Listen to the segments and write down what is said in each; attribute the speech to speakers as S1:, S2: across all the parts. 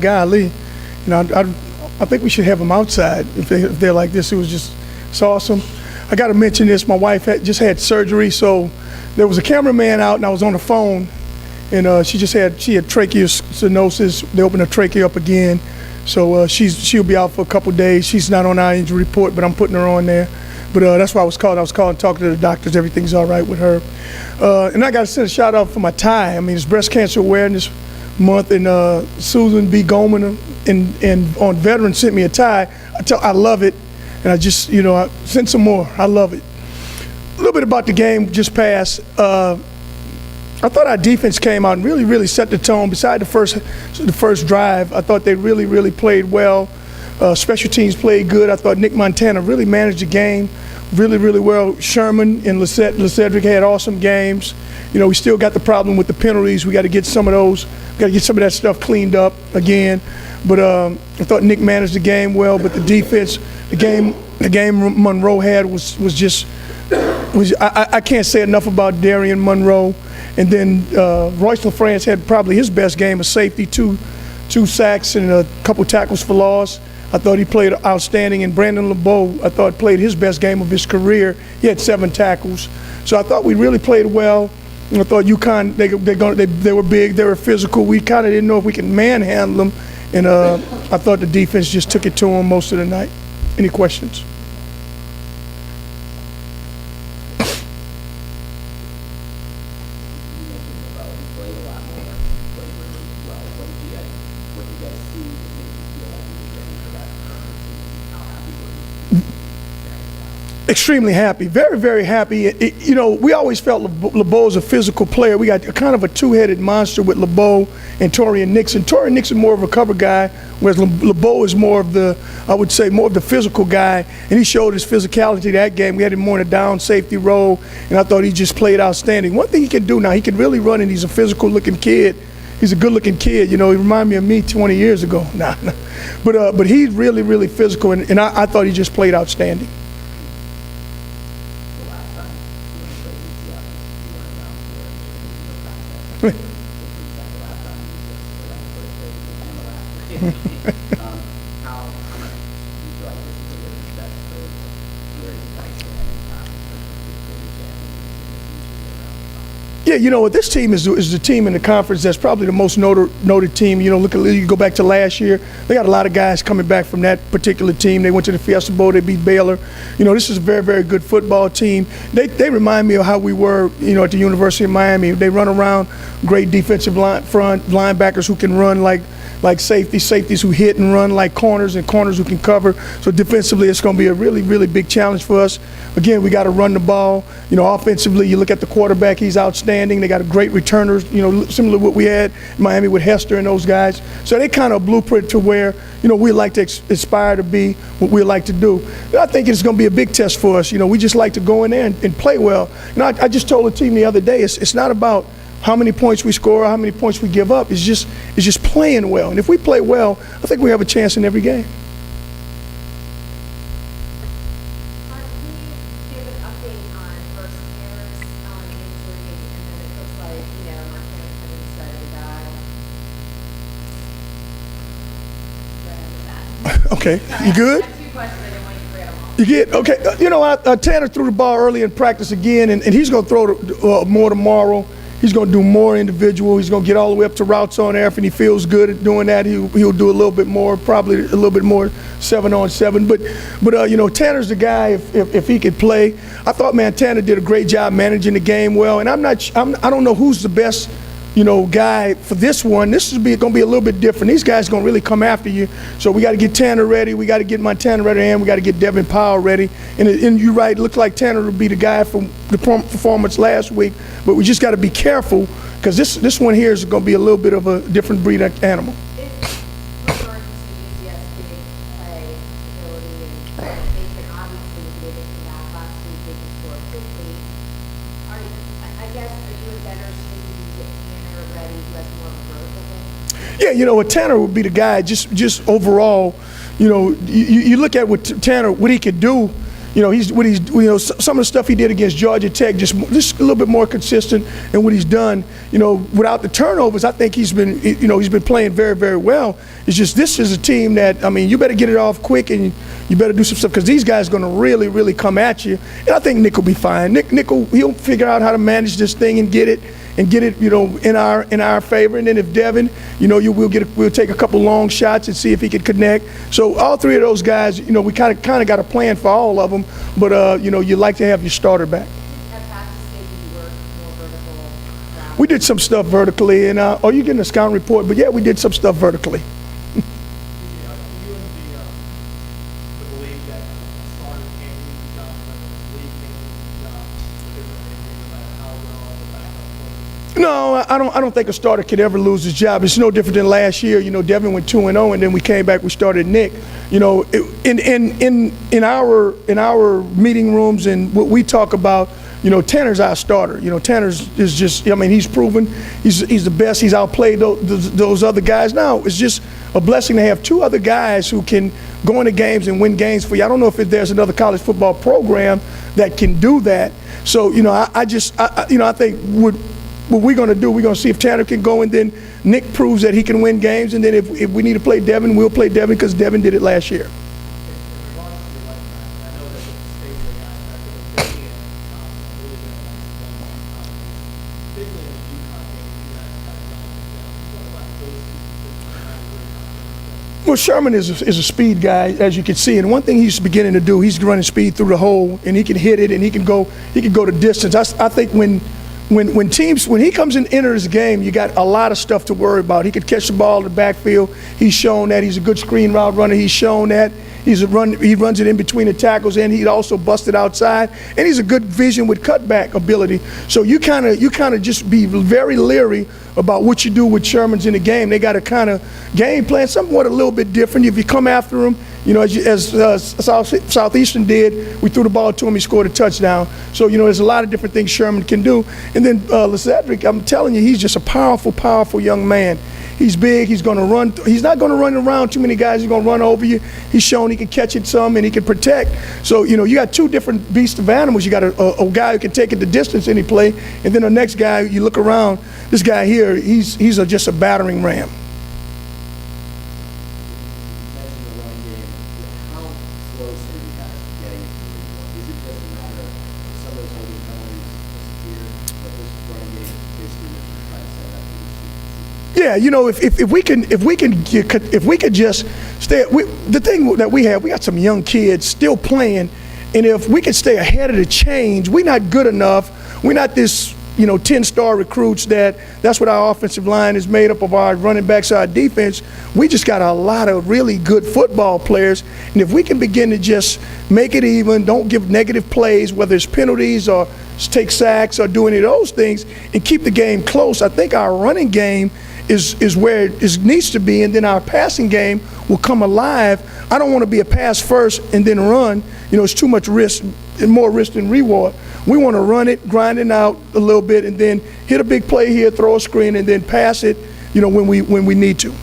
S1: golly, I think we should have them outside if they're like this. It's awesome. I got to mention this. My wife just had surgery, so there was a cameraman out, and I was on the phone, and she had tracheostonosis. They opened her trachea up again, so she'll be out for a couple days. She's not on our injury report, but I'm putting her on there. But that's why I was calling. I was calling, talking to the doctors. Everything's all right with her. And I got to send a shout out for my tie. I mean, it's Breast Cancer Awareness Month, and Susan B. Goldman and on Veterans sent me a tie. I love it, and I just I sent some more. I love it. A little bit about the game just passed. I thought our defense came out and really set the tone. Beside the first drive, I thought they really played well. Special teams played good. I thought Nick Montana really managed the game really well. Sherman and LeCedric had awesome games. We still got the problem with the penalties. We got to get some of those. We got to get some of that stuff cleaned up again. But I thought Nick managed the game well. But the defense, the game Monroe had was I can't say enough about Darian Monroe. And then Royce LaFrance had probably his best game of safety, two sacks and a couple tackles for loss. I thought he played outstanding, and Brandon LeBeau, I thought, played his best game of his career. He had 7 tackles. So I thought we really played well. I thought UConn, they were big, they were physical. We kind of didn't know if we could manhandle them, and I thought the defense just took it to them most of the night. Any questions? Extremely happy, very happy. We always felt LeBeau is a physical player. We got kind of a two-headed monster with LeBeau and Torian Nixon. Torian Nixon more of a cover guy, whereas LeBeau is more of the physical guy, and he showed his physicality that game. We had him more in a down safety role, and I thought he just played outstanding. One thing he can do now, he can really run, and he's a physical-looking kid. He's a good-looking kid. He reminded me of me 20 years ago. But he's really physical, and I thought he just played outstanding. Yeah, this team is the team in the conference that's probably the most noted team. You go back to last year, they got a lot of guys coming back from that particular team. They went to the Fiesta Bowl, they beat Baylor. This is a very good football team. They remind me of how we were, at the University of Miami. They run around, great defensive front, linebackers who can run like safeties who hit and run like corners, and corners who can cover. So defensively, it's going to be a really big challenge for us. Again, we got to run the ball. Offensively, you look at the quarterback, he's outstanding. They got a great returners, similar to what we had in Miami with Hester and those guys. So they kind of blueprint to where, we like to aspire to be what we like to do. I think it's going to be a big test for us. We just like to go in there and play well. I just told the team the other day, it's not about how many points we score or how many points we give up. It's just playing well. And if we play well, I think we have a chance in every game. Okay, you good? You get okay. Tanner threw the ball early in practice again, and he's going to throw more tomorrow. He's going to do more individual. He's going to get all the way up to routes on air. If he feels good at doing that, he'll do a little bit more, probably a little bit more 7-on-7. But Tanner's the guy if he could play. I thought, Tanner did a great job managing the game well. And I don't know who's the best guy for this one. This is going to be a little bit different. These guys are going to really come after you. So we got to get Tanner ready. We got to get Montana ready, and we got to get Devin Powell ready. And you're right. It looks like Tanner will be the guy from the performance last week. But we just got to be careful because this one here is going to be a little bit of a different breed of animal. Yeah, Tanner would be the guy just overall, you look at what Tanner, what he could do, some of the stuff he did against Georgia Tech, just a little bit more consistent in what he's done. Without the turnovers, I think he's been playing very, very well. It's just this is a team that, you better get it off quick and you better do some stuff because these guys are going to really, really come at you. And I think Nick will be fine. Nick he'll figure out how to manage this thing and get it, in our favor. And then if Devin, we'll take a couple long shots and see if he can connect. So all three of those guys, we kind of got a plan for all of them. But you like to have your starter back.
S2: At practice, maybe you work more vertical.
S1: We did some stuff vertically, and you're getting a scouting report, but yeah, we did some stuff vertically. No, I don't think a starter could ever lose his job. It's no different than last year. Devin went 2-0, and then we came back. We started Nick. In our meeting rooms and what we talk about, Tanner's our starter. Tanner's is just. He's proven he's the best. He's outplayed those other guys. Now it's just a blessing to have two other guys who can go into games and win games for you. I don't know if there's another college football program that can do that. So I think what we're going to do, we're going to see if Tanner can go, and then Nick proves that he can win games, and then if we need to play Devin, we'll play Devin because Devin did it last year. Well, Sherman is a speed guy, as you can see, and one thing he's beginning to do, he's running speed through the hole, and he can hit it, and he can go to distance. I think when he comes and enters the game, you got a lot of stuff to worry about. He could catch the ball in the backfield. He's shown that he's a good screen route runner. He's shown that he runs it in between the tackles, and he also busted outside. And he's a good vision with cutback ability. So you kind of just be very leery about what you do with Sherman's in the game. They got a kind of game plan, somewhat a little bit different. If you come after him, as Southeastern did, we threw the ball to him, he scored a touchdown. So, there's a lot of different things Sherman can do. And then Leszedrick, I'm telling you, he's just a powerful, powerful young man. He's big, he's going to run. He's not going to run around too many guys. He's going to run over you. He's shown he can catch it some and he can protect. So, you got two different beasts of animals. You got a guy who can take it the distance any play, and then the next guy, you look around, this guy here, he's just a battering ram. Yeah, if we could just stay. The thing that we got some young kids still playing, and if we could stay ahead of the change, we're not good enough. We're not this 10-star recruits that's what our offensive line is made up of, our running backs, our defense. We just got a lot of really good football players, and if we can begin to just make it even, don't give negative plays, whether it's penalties or take sacks or do any of those things, and keep the game close, I think our running game is where it needs to be, and then our passing game will come alive. I don't want to be a pass first and then run. It's too much risk, and more risk than reward. We want to run it, grind it out a little bit, and then hit a big play here, throw a screen, and then pass it, when we need to.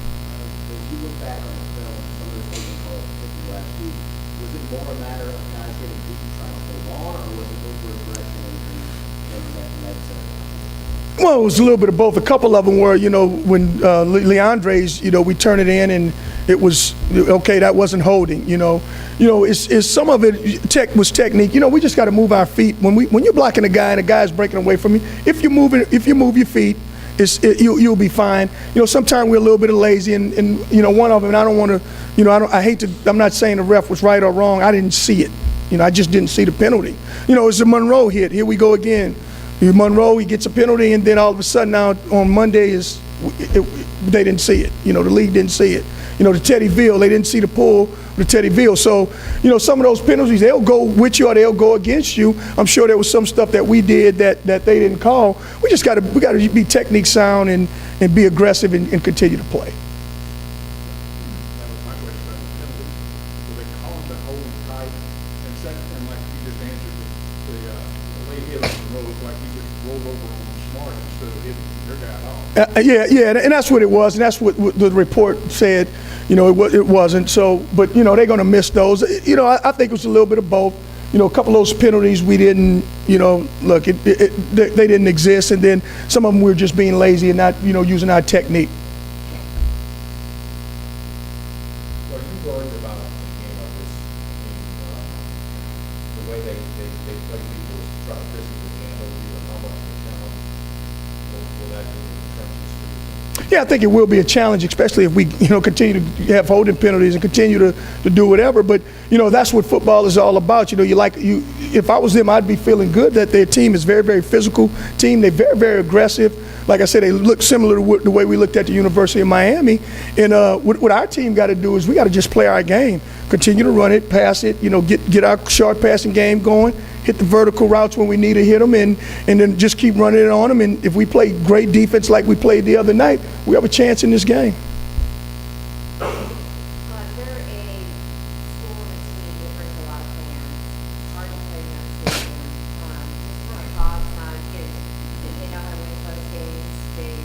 S1: Well, it was a little bit of both. A couple of them were, when Leandre's, we turn it in and it was, okay, that wasn't holding, It's some of it was technique. We just got to move our feet. When you're blocking a guy and a guy's breaking away from you, if you move your feet, you'll be fine. Sometimes we're a little bit lazy, and one of them, and I don't want to, I'm not saying the ref was right or wrong. I didn't see it. I just didn't see the penalty. It's a Monroe hit. Here we go again. Monroe, he gets a penalty, and then all of a sudden now on Monday they didn't see it. The league didn't see it. The Teddy Veal, they didn't see the pull, the Teddy Veal. So, some of those penalties, they'll go with you or they'll go against you. I'm sure there was some stuff that we did that they didn't call. We got to be technique sound and be aggressive and continue to play. Yeah, and that's what it was, and that's what the report said. It wasn't. So, but they're going to miss those. I think it was a little bit of both. a couple of those penalties we didn't, look, they didn't exist, and then some of them we were just being lazy and not, using our technique.
S3: Are you worried about the game of this team, the way they play people is to try to physically handle you, and how much of a challenge will that be in the trenches?
S1: Yeah, I think it will be a challenge, especially if we, continue to have holding penalties and continue to do whatever. But, that's what football is all about. If I was them, I'd be feeling good that their team is very, very physical team. They're very, very aggressive. Like I said, they look similar to the way we looked at the University of Miami. And what our team got to do is we got to just play our game, continue to run it, pass it, get our short passing game going, hit the vertical routes when we need to hit them, and then just keep running it on them. And if we play great defense like we played the other night, we have a chance in this game.
S2: They're a school and a team that brings a lot of fans. Hard to play in that stadium. Just kind of thoughts on, they know how to win close games. They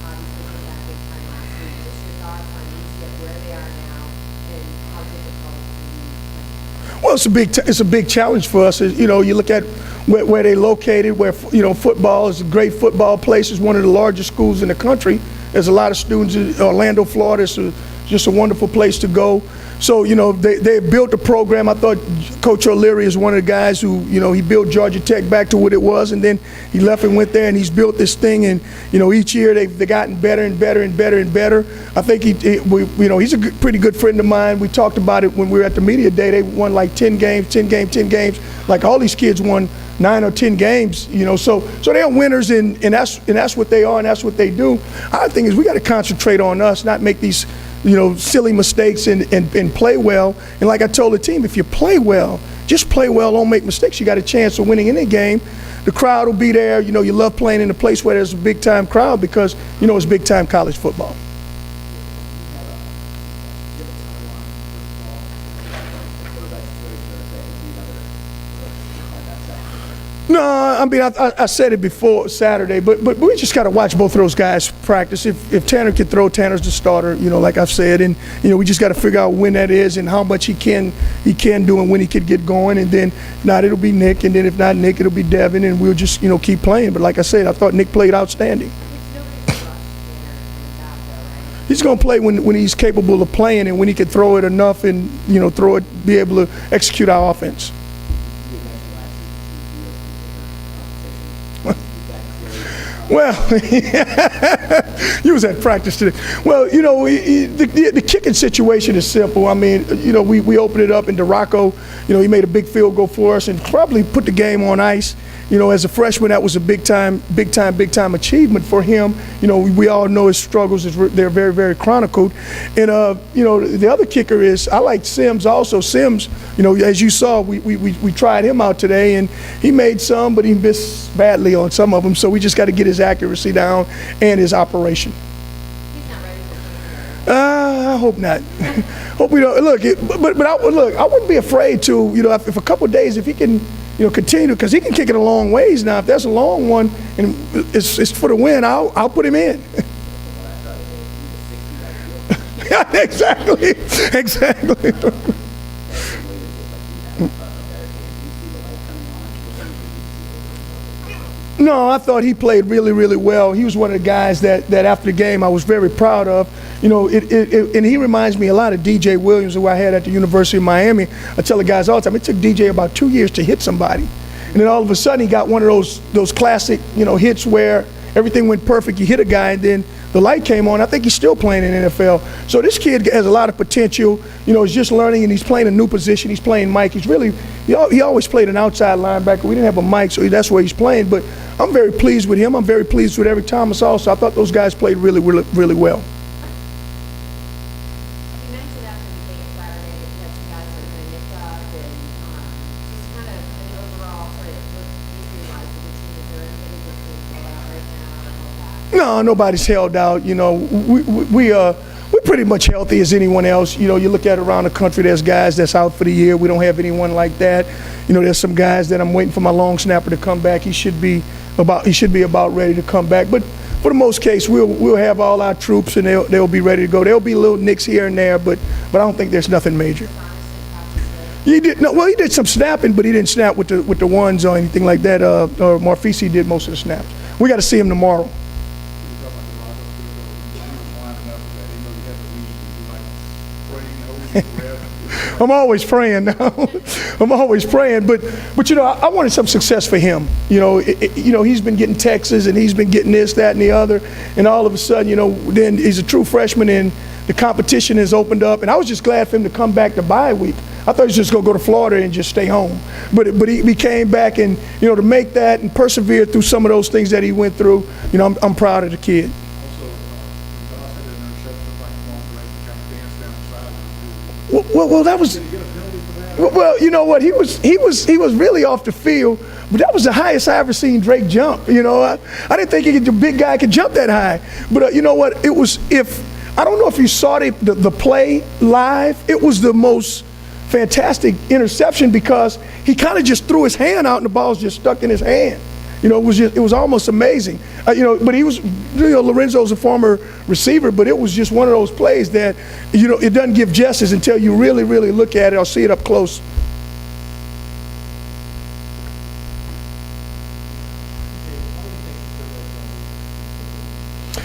S2: obviously did that big time last week. Just your thoughts on UCF, where they are now, and how difficult it can be.
S1: Well, it's a big challenge for us. You look at where they're located, where football is a great football place. It's one of the largest schools in the country. There's a lot of students in Orlando, Florida. It's just a wonderful place to go. So, they built a program. I thought Coach O'Leary is one of the guys who, he built Georgia Tech back to what it was, and then he left and went there, and he's built this thing. And, each year they've gotten better and better and better and better. I think he's a pretty good friend of mine. We talked about it when we were at the media day. They won like 10 games. Like all these kids won 9 or 10 games, so they're winners, and that's what they are, and that's what they do. Our thing is we got to concentrate on us, not make these, silly mistakes and play well. And like I told the team, if you play well, just play well, don't make mistakes, you got a chance of winning any game. The crowd will be there. You love playing in a place where there's a big-time crowd because, it's big-time college football. No, I mean, I said it before Saturday, but we just got to watch both of those guys practice. If Tanner can throw, Tanner's the starter, like I've said, and we just got to figure out when that is and how much he can do and when he could get going. And then if not, it'll be Nick, and then if not Nick, it'll be Devin, and we'll just keep playing. But like I said, I thought Nick played outstanding. He's going to play when he's capable of playing and when he can throw it enough and throw it, be able to execute our offense. Well, you was at practice today. Well, the kicking situation is simple. I mean, we opened it up, and DeRocco, he made a big field goal for us and probably put the game on ice. As a freshman, that was a big time achievement for him. We all know his struggles. They're very, very chronicled. And, the other kicker is I like Sims also. Sims, as you saw, we tried him out today, and he made some, but he missed badly on some of them. So we just got to get his accuracy down and his operation.
S2: He's not ready for it.
S1: I hope not. Hope we don't. Look, I wouldn't be afraid to, if a couple of days, if he can, continue, because he can kick it a long ways now. If that's a long one and it's for the win, I'll put him in. Yeah, exactly. No, I thought he played really, really well. He was one of the guys that after the game I was very proud of. And he reminds me a lot of DJ Williams, who I had at the University of Miami. I tell the guys all the time, it took DJ about 2 years to hit somebody. And then all of a sudden he got one of those classic, hits where everything went perfect. You hit a guy and then the light came on. I think he's still playing in the NFL. So this kid has a lot of potential. He's just learning, and he's playing a new position. He's playing Mike. He always played an outside linebacker. We didn't have a Mike, so that's where he's playing. But I'm very pleased with him. I'm very pleased with Eric Thomas also. I thought those guys played really, really, really well.
S2: You mentioned after the game Saturday that you had some guys that were going to nick up and just kind of an overall sort of injury-wise of the team. Is there anybody that's being called out right now or all that?
S1: No, nobody's held out. We're pretty much healthy as anyone else. You look at around the country, there's guys that's out for the year. We don't have anyone like that. There's some guys that I'm waiting for my long snapper to come back. He should be about ready to come back. But for the most case, we'll have all our troops, and they'll be ready to go. There'll be little nicks here and there, but I don't think there's nothing major. He did no. Well, he did some snapping, but he didn't snap with the ones or anything like that. Or Marfisi did most of the snaps. We got to see him tomorrow. I'm always praying now. I'm always praying, but you know, I wanted some success for him. You know, he's been getting Texas and he's been getting this, that, and the other, and all of a sudden, you know, then he's a true freshman and the competition has opened up, and I was just glad for him to come back to bye week. I thought he was just gonna go to Florida and just stay home, but he came back, and you know, to make that and persevere through some of those things that he went through. You know, I'm proud of the kid. Well, that was. Well, you know what? He was really off the field, but that was the highest I ever seen Drake jump. You know, I didn't think the big guy could jump that high. But you know what? It was, I don't know if you saw the play live. It was the most fantastic interception because he kind of just threw his hand out and the ball's just stuck in his hand. You know, it was almost amazing. You know, but he was, you know, Lorenzo's a former receiver, but it was just one of those plays that, you know, it doesn't give justice until you really, really look at it or see it up close.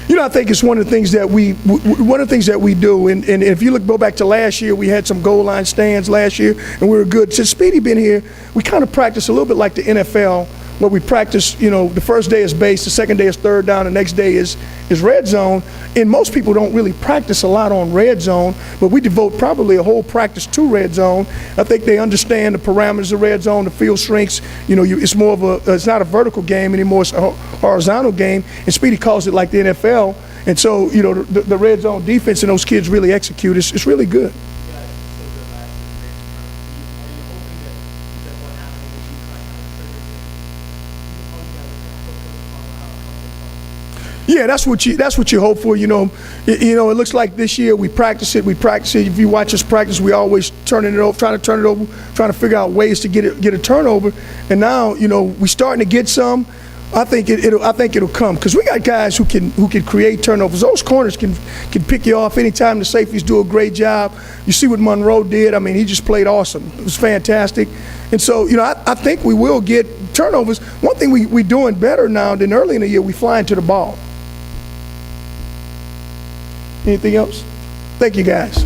S1: You know, I think it's one of the things that we do, and if you go back to last year, we had some goal line stands last year, and we were good. Since Speedy been here, we kind of practice a little bit like the NFL, where we practice, you know, the first day is base, the second day is third down, the next day is red zone. And most people don't really practice a lot on red zone, but we devote probably a whole practice to red zone. I think they understand the parameters of red zone, the field shrinks. You know, it's more of it's not a vertical game anymore, it's a horizontal game. And Speedy calls it like the NFL. And so, you know, the red zone defense and those kids really execute. It's really good. Yeah, that's what you hope for. You know, it looks like this year we practice it. If you watch us practice, we always trying to turn it over, trying to figure out ways to get a turnover. And now, you know, we starting to get some. I think it'll come because we got guys who can create turnovers. Those corners can pick you off anytime. The safeties do a great job. You see what Monroe did. I mean, he just played awesome. It was fantastic. And so, you know, I think we will get turnovers. One thing we doing better now than early in the year, we flying to the ball. Anything else? Thank you, guys.